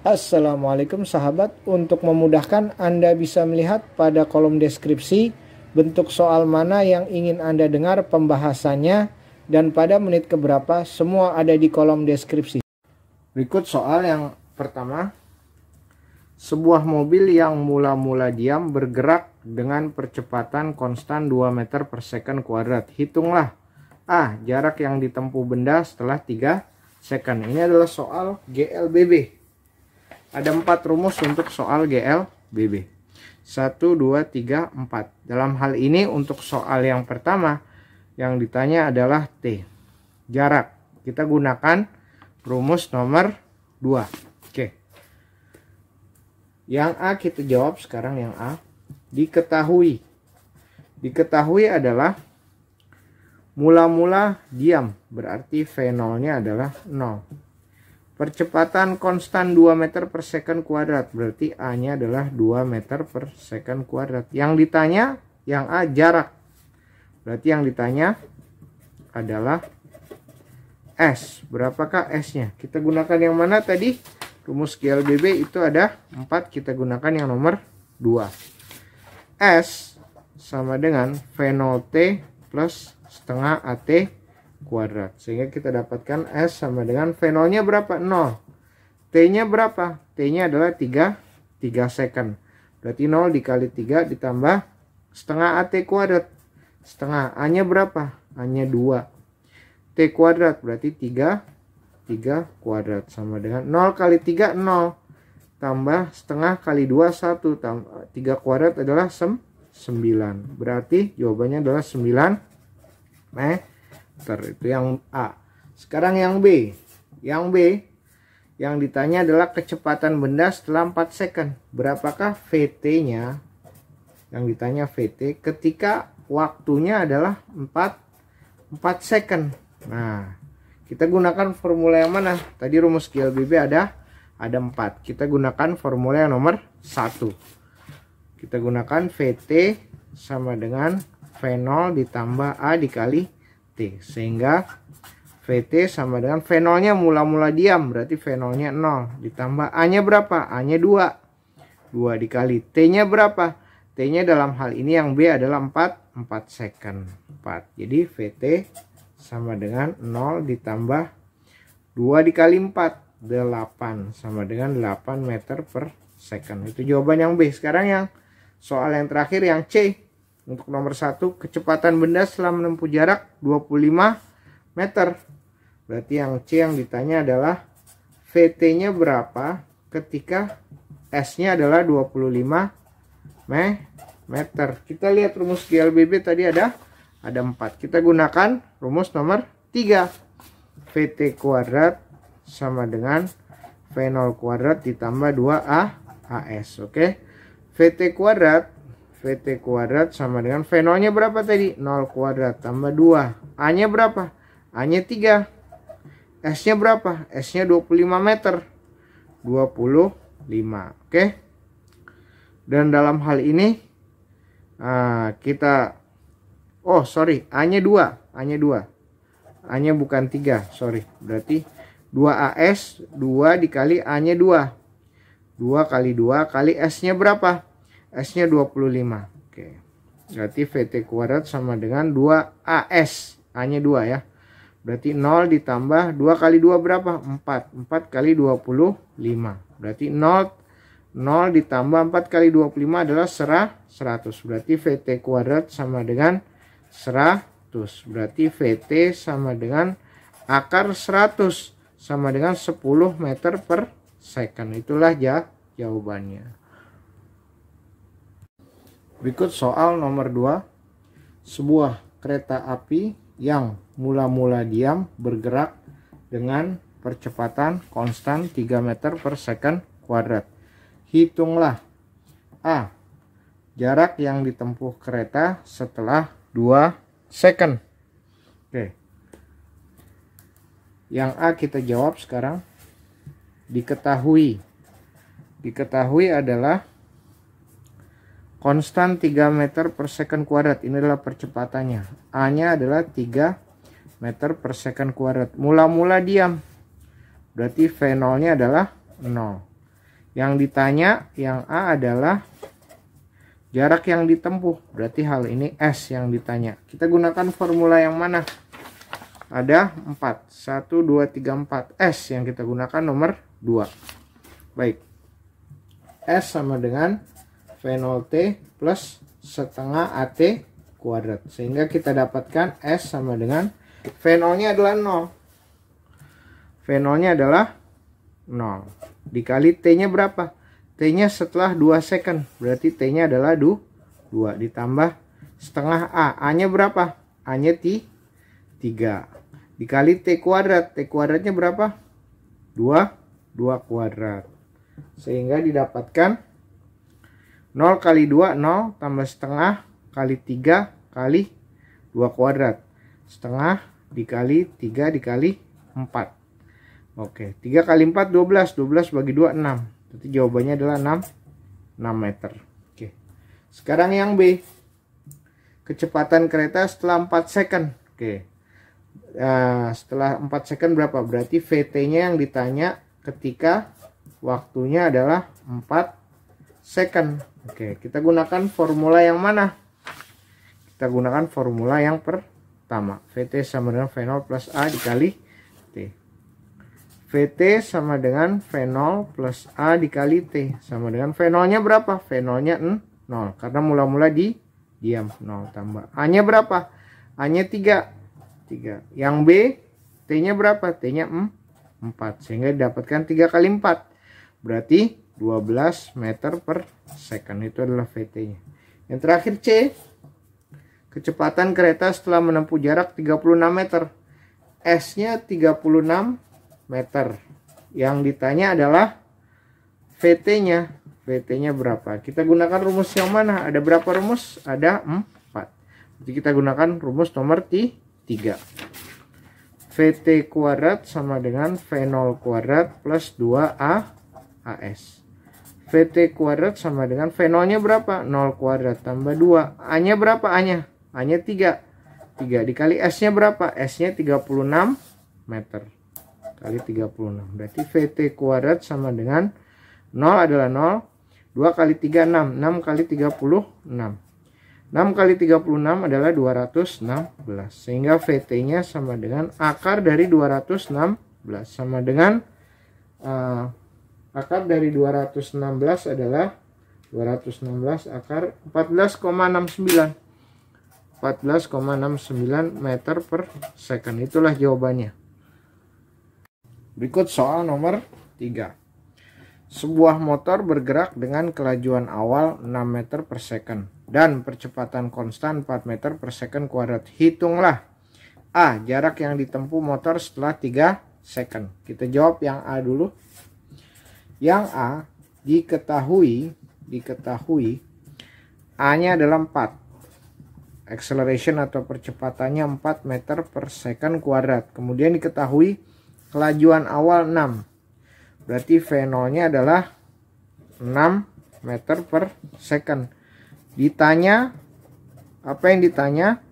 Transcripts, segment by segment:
Assalamualaikum sahabat, untuk memudahkan Anda bisa melihat pada kolom deskripsi bentuk soal mana yang ingin Anda dengar pembahasannya dan pada menit keberapa, semua ada di kolom deskripsi. Berikut soal yang pertama. Sebuah mobil yang mula-mula diam bergerak dengan percepatan konstan 2 meter per second kuadrat. Hitunglah A. Jarak yang ditempuh benda setelah 3 second. Ini adalah soal GLBB. Ada 4 rumus untuk soal GLBB. 1, 2, 3, 4. Dalam hal ini untuk soal yang pertama yang ditanya adalah T. Jarak. Kita gunakan rumus nomor 2. Oke. Yang A kita jawab sekarang yang A. Diketahui. Diketahui adalah mula-mula diam. Berarti V0-nya adalah 0. Percepatan konstan 2 meter per second kuadrat. Berarti A-nya adalah 2 meter per second kuadrat. Yang ditanya, yang A jarak. Berarti yang ditanya adalah S. Berapakah S-nya? Kita gunakan yang mana tadi? Rumus GLBB itu ada 4. Kita gunakan yang nomor 2. S sama dengan V0T plus setengah AT kuadrat, sehingga kita dapatkan S sama dengan V0 nya berapa? 0. T nya berapa? T nya adalah 3 second. Berarti 0 dikali 3 ditambah setengah AT kuadrat. Setengah A nya berapa? A nya 2. T kuadrat berarti 3 kuadrat sama dengan 0 kali 3 0. Tambah setengah kali 2 1. 3 kuadrat adalah 9. Berarti jawabannya adalah 9 meter. Itu yang A. Sekarang yang B. Yang B yang ditanya adalah kecepatan benda setelah 4 second. Berapakah VT-nya? Yang ditanya VT ketika waktunya adalah 4 second. Nah, kita gunakan formula yang mana? Tadi rumus GLBB ada 4. Kita gunakan formula yang nomor 1. Kita gunakan VT sama dengan V0 ditambah A dikali T, sehingga VT sama dengan V0 nya mula-mula diam, berarti V0 nya 0 ditambah A nya berapa? A nya 2 dikali T nya berapa? T nya dalam hal ini yang B adalah 4 second. 4. Jadi VT sama dengan 0 ditambah 2 dikali 4 8 sama dengan 8 meter per second. Itu jawaban yang B. Sekarang yang soal yang terakhir yang C. Untuk nomor 1, kecepatan benda setelah menempuh jarak 25 meter. Berarti yang C yang ditanya adalah VT-nya berapa ketika S-nya adalah 25 meter. Kita lihat rumus GLBB tadi ada 4. Kita gunakan rumus nomor 3. VT kuadrat sama dengan V0 kuadrat ditambah 2AS. Oke. VT kuadrat sama dengan V0 nya berapa tadi? 0 kuadrat tambah 2. A nya berapa? A nya 3. S nya berapa? S nya 25 meter. 25. Oke. Dan dalam hal ini kita A nya 2. A nya bukan 3, sorry. Berarti 2AS 2 dikali A nya 2. 2 kali 2 kali S nya berapa? S nya 25. Oke. Berarti VT kuadrat sama dengan 2AS. A nya 2 ya. Berarti 0 ditambah 2 kali 2 berapa? 4. 4 kali 25. Berarti 0 ditambah 4 kali 25 adalah 100. Berarti VT kuadrat sama dengan 100. Berarti VT sama dengan akar 100 sama dengan 10 meter per second. Itulah jawabannya. Berikut soal nomor 2. Sebuah kereta api yang mula-mula diam bergerak dengan percepatan konstan 3 meter per second kuadrat. Hitunglah A. Jarak yang ditempuh kereta setelah 2 second. Oke. Yang A kita jawab sekarang. Diketahui. Diketahui adalah konstan 3 meter per second kuadrat. Ini adalah percepatannya. A nya adalah 3 meter per second kuadrat. Mula-mula diam. Berarti V0 nya adalah 0. Yang ditanya yang A adalah jarak yang ditempuh. Berarti hal ini S yang ditanya. Kita gunakan formula yang mana? Ada 4. 1, 2, 3, 4. S yang kita gunakan nomor 2. Baik. S sama dengan V0T plus setengah AT kuadrat. Sehingga kita dapatkan S sama dengan V0-nya adalah 0. V0-nya adalah 0. Dikali T-nya berapa? T-nya setelah 2 second. Berarti T-nya adalah 2. Ditambah setengah A. A-nya berapa? A-nya 3. Dikali T kuadrat. T kuadratnya berapa? 2 kuadrat. Sehingga didapatkan 0 kali 2, 0. Tambah setengah kali 3 kali 2 kuadrat. Setengah dikali 3 dikali 4. Oke, 3 kali 4, 12. 12 bagi 2, 6. Jadi jawabannya adalah 6 meter. Oke. Sekarang yang B. Kecepatan kereta setelah 4 second. Oke. Setelah 4 second berapa? Berarti VT-nya yang ditanya ketika waktunya adalah 4 second. Oke, kita gunakan formula yang mana? Kita gunakan formula yang pertama. VT sama dengan V0 plus A dikali T. VT sama dengan V0 plus A dikali T. Sama dengan V0-nya berapa? V0-nya 0. Karena mula-mula diam. 0 tambah. A-nya berapa? A-nya 3. Yang B, T-nya berapa? T-nya 4. Sehingga didapatkan 3 kali 4. Berarti 12 meter per second. Itu adalah VT-nya. Yang terakhir C. Kecepatan kereta setelah menempuh jarak 36 meter. S-nya 36 meter. Yang ditanya adalah VT-nya. VT-nya berapa? Kita gunakan rumus yang mana? Ada berapa rumus? Ada 4. Jadi kita gunakan rumus nomor 3. VT kuadrat sama dengan V0 kuadrat plus 2A AS. VT kuadrat sama dengan V0-nya berapa? 0 kuadrat tambah 2. A-nya berapa? A-nya 3. 3 dikali S-nya berapa? S-nya 36 meter. Kali 36. Berarti VT kuadrat sama dengan 0 adalah 0. 2 kali 3, 6. 6 kali 36. 6 kali 36 adalah 216. Sehingga VT-nya sama dengan akar dari 216. Sama dengan akar dari 216 adalah 216 akar 14,69. 14,69 meter per second. Itulah jawabannya. Berikut soal nomor 3. Sebuah motor bergerak dengan kelajuan awal 6 meter per second dan percepatan konstan 4 meter per second kuadrat. Hitunglah A. Jarak yang ditempuh motor setelah 3 second. Kita jawab yang A dulu. Yang A diketahui A-nya adalah 4. Acceleration atau percepatannya 4 meter per second kuadrat. Kemudian diketahui kelajuan awal 6. Berarti V0-nya adalah 6 meter per second. Ditanya, apa yang ditanya?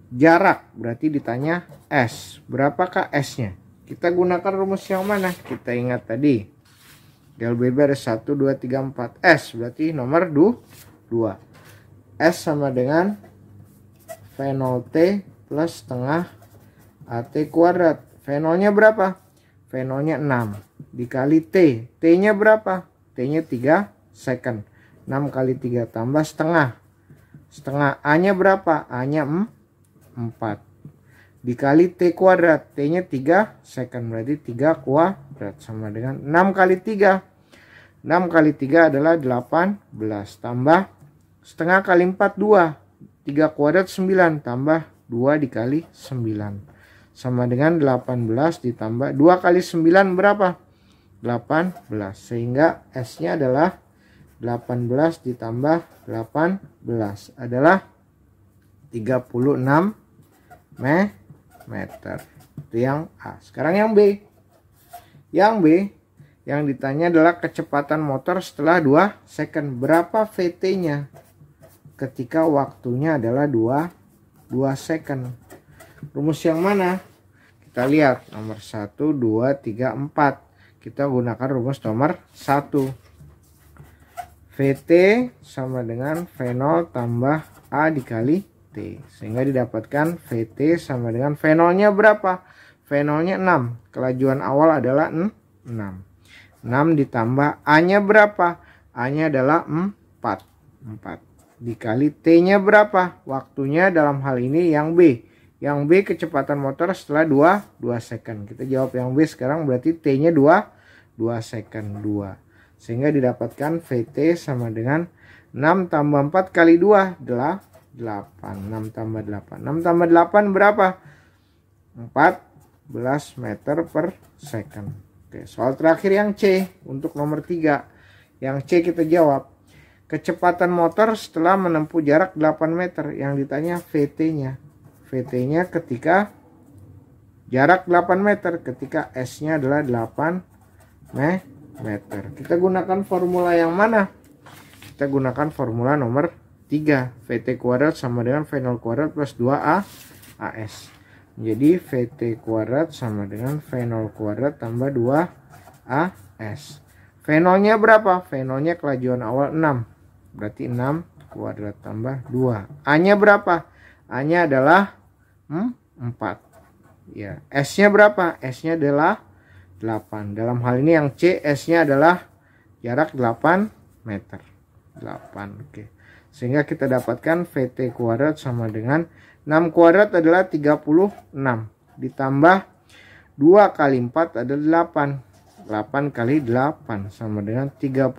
Jarak. Berarti ditanya S. Berapakah S-nya? Kita gunakan rumus yang mana? Kita ingat tadi. Del BB ada 1, 2, 3, 4. S berarti nomor 2. S sama dengan V0T plus setengah AT kuadrat. V0-nya berapa? V0-nya 6. Dikali T. T-nya berapa? T-nya 3 second. 6 kali 3 tambah setengah. Setengah A-nya berapa? A-nya 4. Dikali T kuadrat. T-nya 3 second. Berarti 3 kuadrat. Sama dengan 6 kali 3. 6 kali 3 adalah 18. Tambah setengah kali 4, 2. 3 kuadrat 9. Tambah 2 dikali 9. Sama dengan 18 ditambah 2 kali 9 berapa? 18. Sehingga S-nya adalah 18 ditambah 18 adalah 36 meter. Itu yang A. Sekarang yang B. Yang B yang ditanya adalah kecepatan motor setelah 2 second. Berapa VT-nya ketika waktunya adalah 2 second. Rumus yang mana? Kita lihat nomor 1, 2, 3, 4. kita gunakan rumus nomor 1. VT sama dengan V0 tambah A dikali T. Sehingga didapatkan VT sama dengan V0-nya berapa? V0-nya 6. Kelajuan awal adalah 6. 6 ditambah A-nya berapa? A-nya adalah 4. 4. Dikali T-nya berapa? Waktunya dalam hal ini yang B. Yang B kecepatan motor setelah 2 second. Kita jawab yang B sekarang, berarti T-nya 2 second. 2. Sehingga didapatkan VT sama dengan 6 tambah 4 kali 2 adalah 8. 6 tambah 8. 6 tambah 8 berapa? 14 meter per second. Oke, soal terakhir yang C untuk nomor 3. Yang C kita jawab. Kecepatan motor setelah menempuh jarak 8 meter. Yang ditanya VT-nya. VT-nya ketika jarak 8 meter. Ketika S-nya adalah 8 meter. Kita gunakan formula yang mana? Kita gunakan formula nomor 3. VT kuadrat sama dengan V0 kuadrat plus 2A AS. Jadi VT kuadrat sama dengan V0 kuadrat tambah 2AS. V0-nya berapa? V0-nya kelajuan awal 6. Berarti 6 kuadrat tambah 2. A-nya berapa? A-nya adalah 4. Ya, S-nya berapa? S-nya adalah 8. Dalam hal ini yang C, S-nya adalah jarak 8 meter. 8. Oke. Sehingga kita dapatkan VT kuadrat sama dengan 6 kuadrat adalah 36. Ditambah 2 kali 4 adalah 8. 8 kali 8 sama dengan 36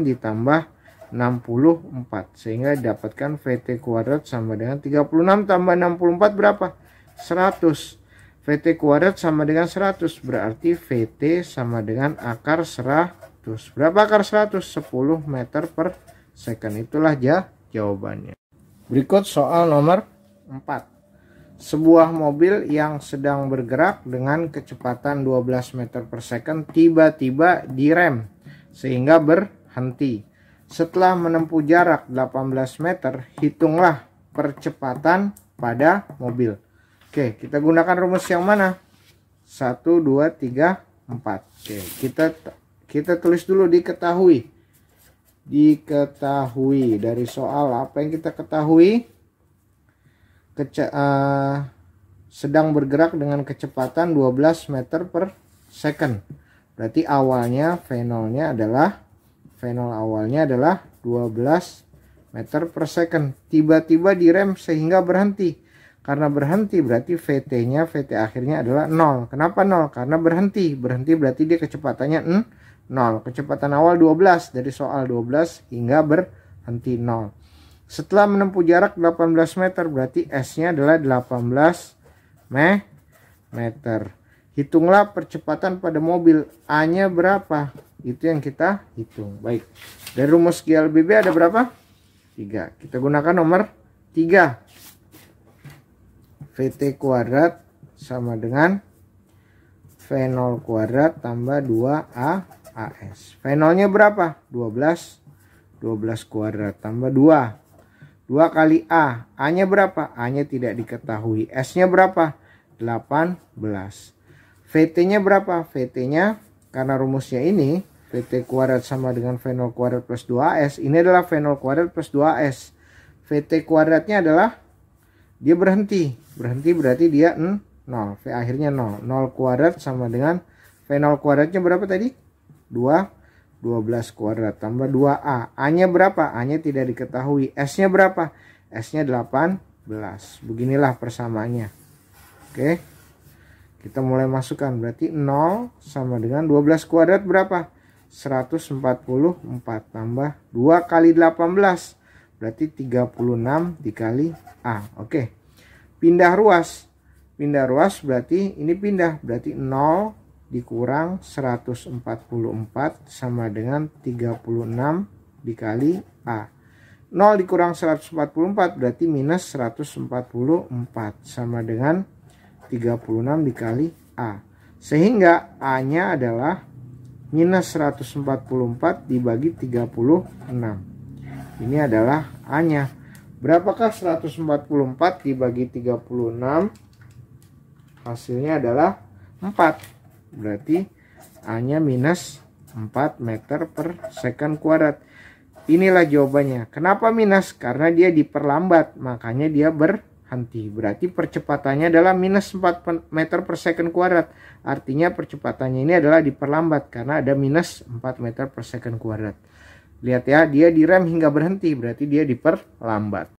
ditambah 64. Sehingga didapatkan VT kuadrat sama dengan 36 tambah 64 berapa? 100. VT kuadrat sama dengan 100. Berarti VT sama dengan akar 100. Berapa akar 100? 10 meter per second. Itulah jawabannya. Berikut soal nomor 4. Sebuah mobil yang sedang bergerak dengan kecepatan 12 meter per second tiba-tiba direm sehingga berhenti. Setelah menempuh jarak 18 meter, hitunglah percepatan pada mobil. Oke, kita gunakan rumus yang mana? 1, 2, 3, 4. Oke, kita tulis dulu diketahui. Diketahui dari soal apa yang kita ketahui? Sedang bergerak dengan kecepatan 12 meter per second. Berarti awalnya V0-nya adalah V0 awalnya adalah 12 meter per second. Tiba-tiba direm sehingga berhenti. Karena berhenti berarti VT-nya, VT akhirnya adalah 0. Kenapa 0? Karena berhenti. Berhenti berarti dia kecepatannya 0. Kecepatan awal 12. Dari soal 12 hingga berhenti 0. Setelah menempuh jarak 18 meter berarti S-nya adalah 18 meter. Hitunglah percepatan pada mobil. A-nya berapa? Itu yang kita hitung. Baik. Dari rumus GLBB ada berapa? 3. Kita gunakan nomor 3. VT kuadrat sama dengan V0 kuadrat tambah 2A AS. V0-nya berapa? 12. 12 kuadrat tambah 2. 2 kali A. A-nya berapa? A-nya tidak diketahui. S-nya berapa? 18. VT-nya berapa? VT-nya karena rumusnya ini VT kuadrat sama dengan V0 kuadrat plus 2AS. Ini adalah V0 kuadrat plus 2AS. VT kuadratnya adalah dia berhenti. Berhenti berarti dia 0. V akhirnya 0. 0 kuadrat sama dengan V0 kuadratnya berapa tadi? 2. 12 kuadrat tambah 2A. A-nya berapa? A-nya tidak diketahui. S-nya berapa? S-nya 18. Beginilah persamaannya. Oke. Kita mulai masukkan. Berarti 0 sama dengan 12 kuadrat berapa? 144 tambah 2 kali 18. Berarti 36 dikali A. Oke. Pindah ruas. Pindah ruas berarti ini pindah. Berarti 0 dikurang 144 sama dengan 36 dikali A. 0 dikurang 144 berarti minus 144 sama dengan 36 dikali A. Sehingga A-nya adalah minus 144 dibagi 36. Ini adalah A-nya. Berapakah 144 dibagi 36? Hasilnya adalah 4. Berarti A-nya minus 4 meter per second kuadrat. Inilah jawabannya. Kenapa minus? Karena dia diperlambat, makanya dia berhenti. Berarti percepatannya adalah minus 4 meter per second kuadrat. Artinya percepatannya ini adalah diperlambat karena ada minus 4 meter per second kuadrat. Lihat ya, dia direm hingga berhenti, berarti dia diperlambat.